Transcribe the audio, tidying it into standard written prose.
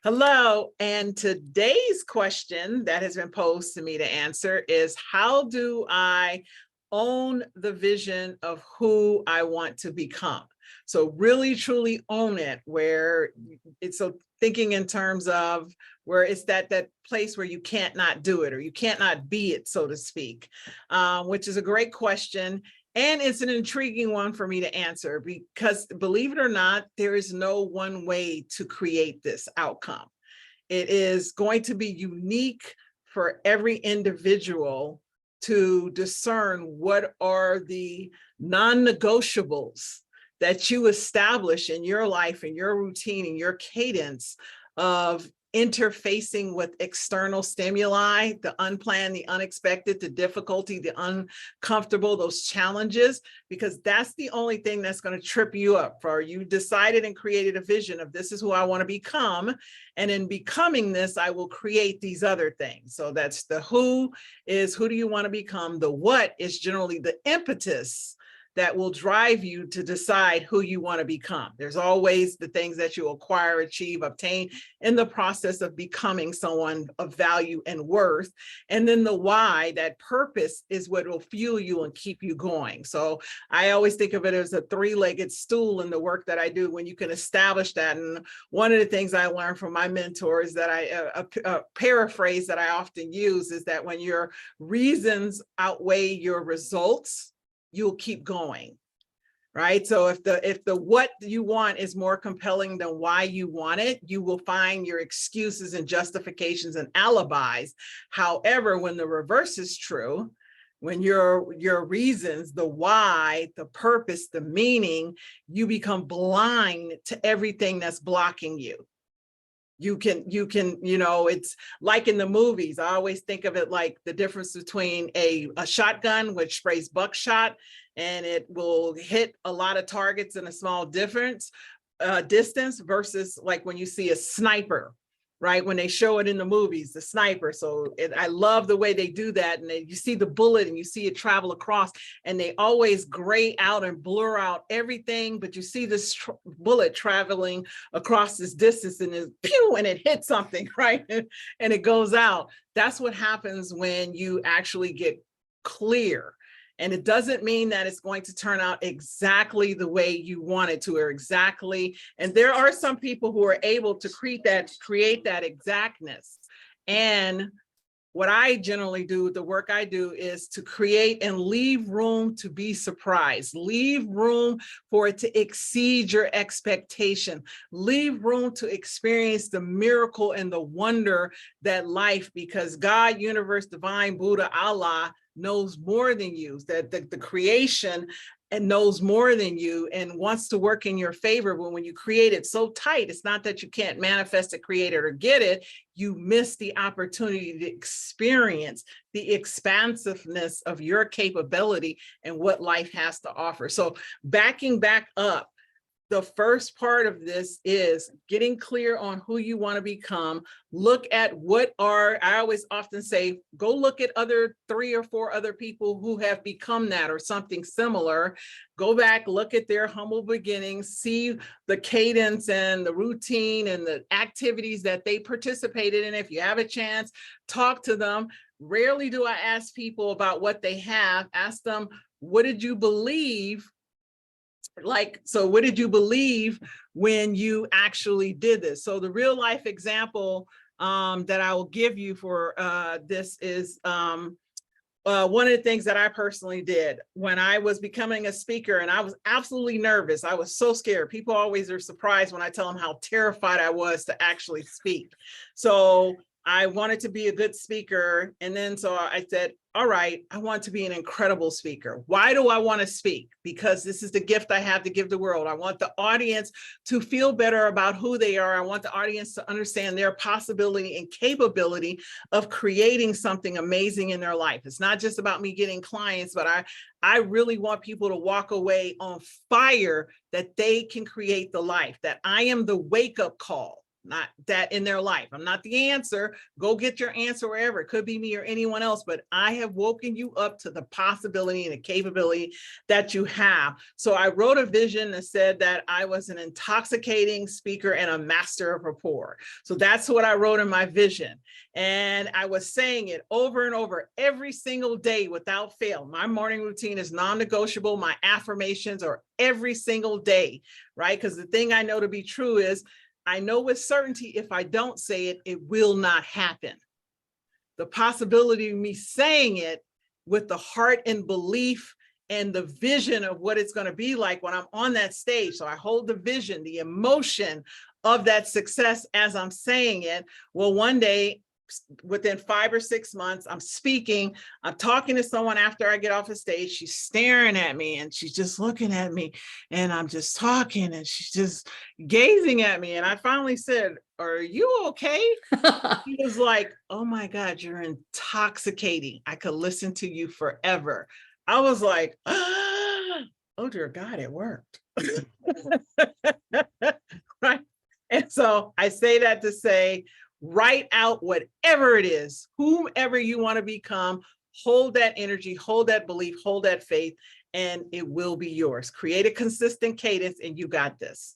Hello, and today's question that has been posed to me to answer is, how do I own the vision of who I want to become? So really truly own it, where it's so thinking in terms of where it's that place where you can't not do it, or you can't not be it, so to speak, which is a great question. And it's an intriguing one for me to answer because, believe it or not, there is no one way to create this outcome. It is going to be unique for every individual to discern what are the non-negotiables that you establish in your life, in your routine, in your cadence of interfacing with external stimuli, the unplanned, the unexpected, the difficulty, the uncomfortable, those challenges, because that's the only thing that's going to trip you up. For you decided and created a vision of, this is who I want to become, and in becoming this, I will create these other things. So that's the who is, who do you want to become? The what is generally the impetus that will drive you to decide who you want to become. There's always the things that you acquire, achieve, obtain in the process of becoming someone of value and worth. And then the why, that purpose, is what will fuel you and keep you going. So I always think of it as a three-legged stool in the work that I do, when you can establish that. And one of the things I learned from my mentors that I paraphrase that I often use is that when your reasons outweigh your results, you'll keep going, right? So if the what you want is more compelling than why you want it, you will find your excuses and justifications and alibis. However, when the reverse is true, when your reasons, the why, the purpose, the meaning, you become blind to everything that's blocking you. You can, it's like in the movies. I always think of it like the difference between a shotgun, which sprays buckshot, and it will hit a lot of targets in a small distance, versus like when you see a sniper, right? When they show it in the movies, the sniper. So I love the way they do that. And you see the bullet and you see it travel across, and they always gray out and blur out everything, but you see this bullet traveling across this distance, and it pew, and it hits something, right? And it goes out. That's what happens when you actually get clear. And it doesn't mean that it's going to turn out exactly the way you want it to, or exactly. And there are some people who are able to create that exactness. And what I generally do, the work I do, is to create and leave room to be surprised, leave room for it to exceed your expectation, leave room to experience the miracle and the wonder that life, because God, universe, divine, Buddha, Allah, knows more than you, that the creation and knows more than you and wants to work in your favor. But when you create it so tight, it's not that you can't manifest it, create it, or get it. You miss the opportunity to experience the expansiveness of your capability and what life has to offer. So backing back up, the first part of this is getting clear on who you want to become. Look at I always often say, go look at 3 or 4 other people who have become that or something similar. Go back, look at their humble beginnings, see the cadence and the routine and the activities that they participated in. If you have a chance, talk to them. Rarely do I ask people about what they have. Ask them, what did you believe? So what did you believe when you actually did this? So the real life example that I will give you for this is one of the things that I personally did when I was becoming a speaker, and I was absolutely nervous. I was so scared. People always are surprised when I tell them how terrified I was to actually speak. So I wanted to be a good speaker. And then so I said, all right, I want to be an incredible speaker. Why do I want to speak? Because this is the gift I have to give the world. I want the audience to feel better about who they are. I want the audience to understand their possibility and capability of creating something amazing in their life. It's not just about me getting clients, but I really want people to walk away on fire, that they can create the life, that I am the wake-up call. not that in their life. I'm not the answer. Go get your answer wherever. It could be me or anyone else, but I have woken you up to the possibility and the capability that you have. So I wrote a vision that said that I was an intoxicating speaker and a master of rapport. So that's what I wrote in my vision. And I was saying it over and over every single day without fail. My morning routine is non-negotiable. My affirmations are every single day, right? Because the thing I know to be true is I know with certainty, if I don't say it, it will not happen. The possibility of me saying it with the heart and belief and the vision of what it's going to be like when I'm on that stage. So I hold the vision, the emotion of that success as I'm saying it. Well, one day, within 5 or 6 months, I'm speaking, I'm talking to someone after I get off the stage, she's staring at me and she's just looking at me and I'm just talking and she's just gazing at me. And I finally said, "Are you okay?" He was like, "Oh my God, you're intoxicating. I could listen to you forever." I was like, oh dear God, it worked. Right. And so I say that to say, write out whatever it is, whomever you want to become, hold that energy, hold that belief, hold that faith, and it will be yours. Create a consistent cadence and you got this.